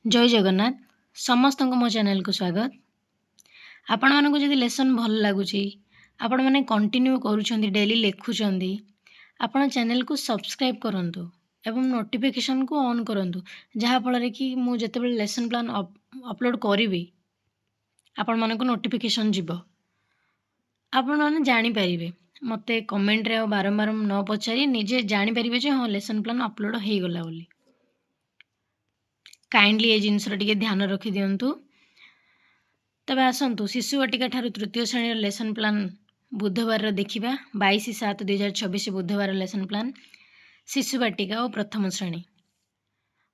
जय जगन्नाथ समस्त मो चैनल को स्वागत। आपण मानक जदि लेसन भल लगुच आपण मैंने कंटिन्यू करुँच डेली लिखुंट आपण चैनल को सब्सक्राइब करंतु एवं नोटिफिकेशन को ऑन करंतु जहाँफल कि मुझे जितेबाला लेसन प्लान अपलोड करी आपण मानक नोटिफिकेशन जीव आपण मैंने जानीपारे मत कमेंट रे बारंबार न पचारि निजे जानीपारे हाँ लेसन प्लान अपलोड हो गला बोली। काइंडली ये जिनसर टिके ध्यान रखि दियंतु। तबे आसंतु शिशु वाटिका ठारू तृतीय श्रेणी लेसन प्लान बुधवार देखिबा 22/7/2026 बुधवार लेसन प्लान शिशु वाटिका और प्रथम श्रेणी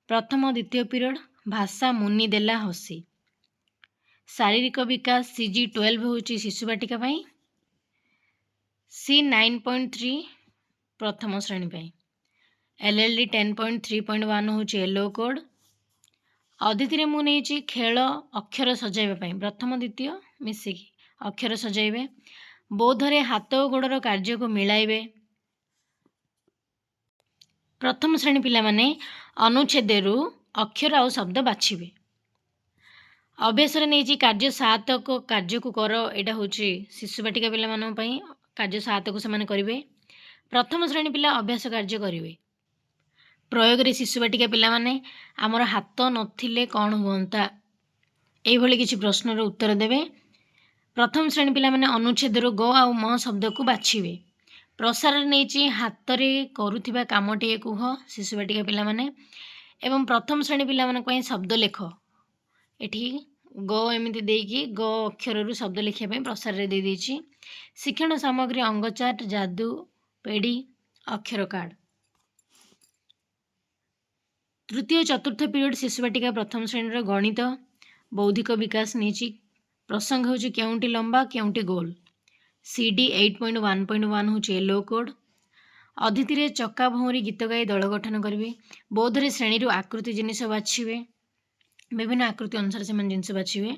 प्रथम द्वितीय पीरियड भाषा मुनि देला हसी शारीरिक विकास CG 12 होची शिशु वाटिका पाई C 9.3 प्रथम श्रेणी पाई LLD 10.3.1 होची येलो कोड अदिति मु नहीं खेल अक्षर सजाइबा प्रथम द्वितीय मिसिकी अक्षर सजाइबे बौद्धरे हाथ और गोड़र कार्य को मिलाइबे प्रथम श्रेणी पिला माने अनुच्छेद अक्षर और शब्द बाछिबे अभ्यास नहीं कार्य 7 को कार्य को कर यहाँ हूँ शिशु बाटिका पिला मानन पई कार्य 7 को से करेंगे प्रथम श्रेणी पिला अभ्यास कार्य करेंगे प्रयोग रे शिशु बाटिका पिला माने आमर हाथ नथिले कौन हुंता एभली किछि प्रश्नर उत्तर देवे। प्रथम श्रेणी पिला माने अनुच्छेद ग आ म शब्द को बाछिबे प्रसार नहीं हाथ रे करुथिबा कामटे कुह शिशु बाटिका पिला माने एवं प्रथम श्रेणी पिला माने पई शब्द लेख एठी ग एमिति देकी ग अक्षर रु शब्द लिखिया पई प्रसार रे दे देछि शिक्षण सामग्री अंग चार्ट जादू पेडी अक्षर कार्ड तृतीय चतुर्थ पीरियड शिशु बाटिका प्रथम श्रेणी गणित बौद्धिक विकास नहीं प्रसंग हूँ केउंटी लंबा केउंटी गोल CD 8.1.1 हूँ येलो कोड अदिति रे चक्का भौरी गीत गाई दल गठन करेंगे बौद्धरे श्रेणी आकृति जिनिस बाछिबे विभिन्न आकृति अनुसार से जिनस बाछिबे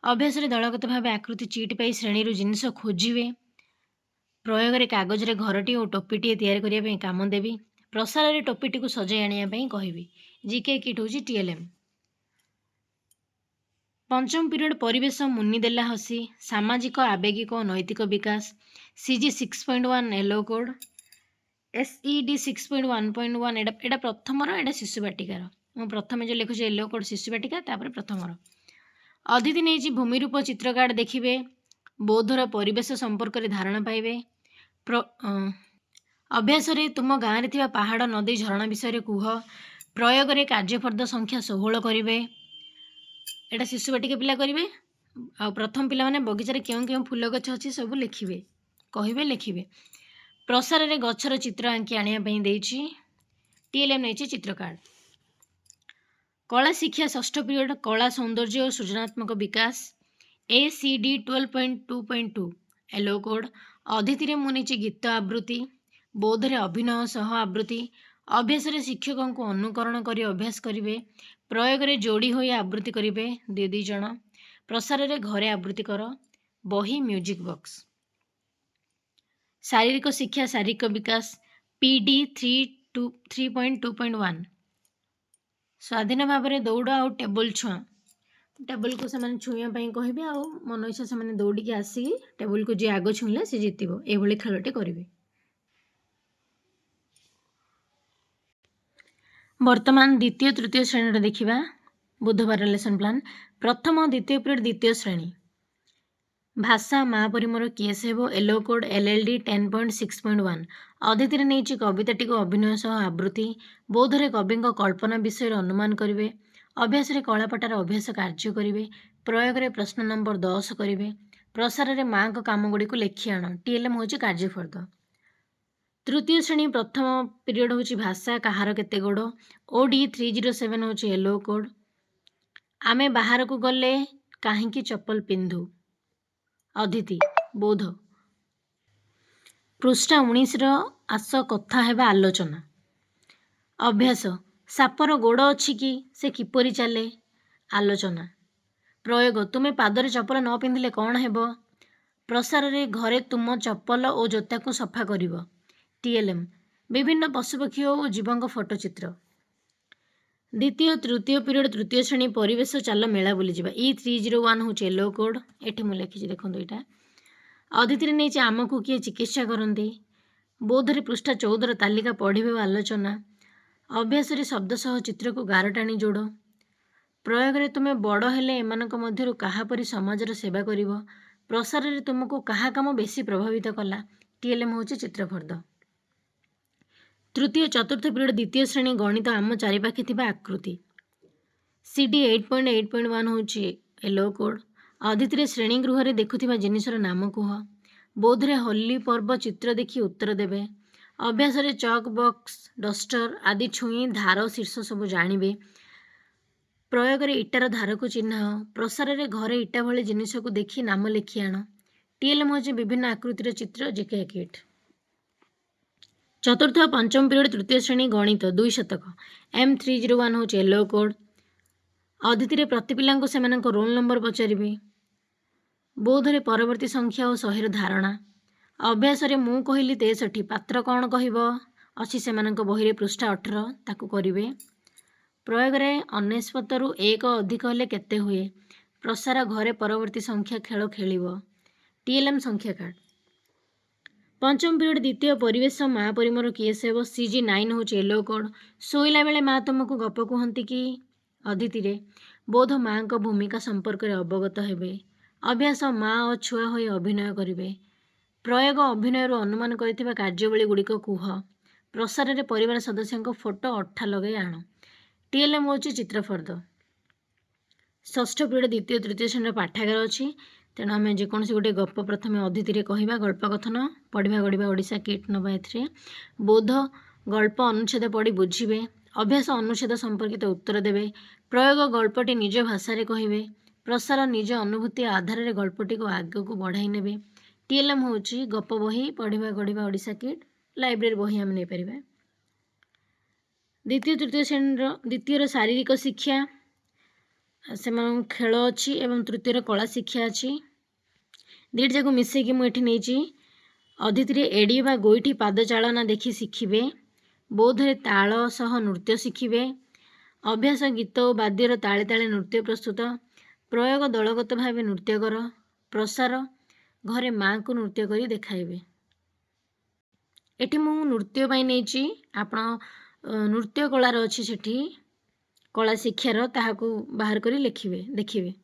अभ्यास दलगत भाव आकृति चीट पाई श्रेणी जिनिस खोजिबे प्रयोग रे कागज रे घरटी और टोपीटी तैयार करने काम देवी प्रसार रे टोपीटी को सजाई आनिया कहबी जीके किट हूँ TLM पंचम पीरियड परिवेश मुनि देला हसी सामाजिक आवेगिक और नैतिक विकास CG 6.1 येलो कोड SED 6.1.1 एटा प्रथम एटा शिशु बाटिकार मु प्रथम जो लिखुचे येलो कोड शिशु बाटिका तापर प्रथम अदिति नहीं भूमि रूप चित्र कार्ड देखिए बौद्धर परिवेश संपर्क रे धारणा पाइबे अभ्यास रे तुम गाँव में पहाड़ नदी झरणा विषय कुह प्रयोग रे कार्यफर्द संख्या 16 करेंगे एटा शिशु बाटिका पिला करेंगे आ प्रथम पिला माने बगीचार क्यों क्यों फूल गछ अच्छी सब लिखिबे कहिबे लिखिबे प्रसार रे गछर चित्र आंकी आनिया पई देछि TLM नहीं चित्र कार्ड कला शिक्षा षष्ठ पीरियड कला सौंदर्य और सृजनात्मक विकास ACD 12.2.2 येलो कोड अदिति रे मु नहीं गीत आवृत्ति बौद्धरे अभिनय सह आवृत्ति अभ्यास रे शिक्षकों को अनुकरण करी अभ्यास करिवे प्रयोग रे जोड़ी होई आवृत्ति करिवे दी जण प्रसार रे घरे आवृत्ति कर बही म्यूजिक बॉक्स शारीरिक शिक्षा शारीरिक विकास PD 3.2.1 स्वाधीन भाव में दौड़ आ टेबल छुआ टेबल को से छुईया कहे आ मन इच्छा से दौड़ी आसिक टेबल को जी आग छुईला सी जीतब ये खेलटे करेंगे। वर्तमान द्वितीय तृतीय श्रेणी देखिबा बुधवार लेसन प्लान प्रथम द्वितीय पीरियड द्वितीय श्रेणी भाषा माँ परी मोर केस हेबो येलो कोड LLD 10.6.1 अदिति नहीं कविताटी को अभिनय सह आवृत्ति बौद्धरे कवि कल्पना विषय अनुमान करेंगे अभ्यास रे कलापटार अभ्यास कार्य करेंगे प्रयोग रे प्रश्न नंबर 10 करेंगे प्रसार रे माँ को काम गुड़ी को लेखि आण TLM हूँ कार्यफर्द तृतीय श्रेणी प्रथम पीरियड हूँ भाषा कहार केते गोड़ OD 307 हूँ येलो कोड आमे बाहर को गले काहींकी चप्पल पिंधु अदिति बौद्ध पृष्ठा 19 आस कथा हेबा आलोचना अभ्यास सापर गोड़ अच्छी कि से किपरि चले आलोचना प्रयोग तुमे पादरे चप्पल न पिंधिले कौन हेबो प्रसार रे घरे तुम चप्पल और जोता को सफा करिवो TLM विभिन्न पशुपक्षी और जीवों फोटोचित्र द्वितीय तृतीय पीरियड तृतीय श्रेणी परिवेश चल मेला बुली जावा E301 हूँ येलो कोड एठी मु लिखी देखो यहाँ अदिति नहीं आमको किए चिकित्सा करती बौद्धरे पृष्ठा 14 तालिका पढ़े आलोचना अभ्यास शब्द सह चित्र को गार टाणी जोड़ प्रयोग में तुम बड़ हेले एमानक मध्यरु काहापरि समाजर सेवा करिवो प्रसार रे तुमको कहा काम बेसी प्रभावित कला TLM हूँ चित्रफर्द तृतीय चतुर्थ पीरियड द्वितीय श्रेणी गणित आम चारिपाखे थिबा आकृति CD 8.8.1 हूँ येलो कोड अदिति श्रेणी गृह रे देखुथिबा जिनिसर नाम कुह बौद्धरे होली पर्व चित्र देखि उत्तर देबे अभ्यास रे चक बॉक्स डस्टर आदि छुई धार शीर्ष सब जानिबे प्रयोग रे इटार धार को चिन्ह प्रसार रे घरे इटा भली जिनिस को देखि नाम लिखि आण TLM हूँ विभिन्न आकृतिर चित्र JK किट चतुर्थ पंचम पीरियड तृतीय श्रेणी गणित 2 शतक M301 हूँ येलो कोड अदिति प्रति पिला से रोल नंबर पचारे बौद्धरे परवर्ती संख्या और शहेर धारणा अभ्यास रे मु कहली 63 पात्र कौन कहब अच्छी से बही पृष्ठा 18 ताकू करेंगे प्रयोग में 99 रु 1 अधिक हेले केते हुए प्रसार घरे परवर्ती संख्या खेल खेल TLM संख्या कार्ड पंचम पीरियड द्वितीय परिवेश माँ परिमर किए सेव CG 9 हूँ येलो कोड शोला बेले माँ तुमको गप कहती कि अदिति रे बौद्ध माँ को भूमिका संपर्क में अवगत हेबे अभ्यास माँ और छुआ हो अभिनय करेंगे प्रयोग अभिनय अनुमान कर कार्यावली गुड़िक कुह प्रसार में परिवार सदस्यों फोटो अठा लगे आण TLM हूँ चित्रफर्द षष्ठ पीरियड द्वितीय तृतीय श्रेणी पाठागार अच्छी तेणु आम जेकोसी गोटे गप प्रथम अदिति कहवा गल्प कथन पढ़ा गढ़ा ओडिशा किट नवा ए बौद्ध गल्प अनुच्छेद पढ़ी बुझे अभ्यास अनुच्छेद संपर्कित उत्तर देवे प्रयोग गल्पटी निज भाषा कहे प्रसार निज अनुभूति आधार में गल्पटी को आग को बढ़ाई ने TLM हूँ गप बही पढ़ा गढ़ा ओडिशा किट लाइब्रेरी बही आम नहीं पार द्वितीय तृतीय श्रेणी द्वितीय शारीरिक शिक्षा से खेल अच्छी एवं तृतीय कला शिक्षा अच्छी दुईट जाक मिसेकी मुझे अदिति एड़ी बा गोईठी पाद चालना देखि शिखिबे बौद्धरे ताल सह नृत्य शिखिबे अभ्यास गीत और वाद्यर ताले ताले नृत्य प्रस्तुत प्रयोग दलगत भाव नृत्य कर प्रसार घरे माँ को नृत्य करी देखाइबे एठी मु नृत्य पाई नहीं आपण नृत्य कलार अच्छी सेठी कला शिक्षार ताहाकू बाहर करी लिखिबे देखिबे।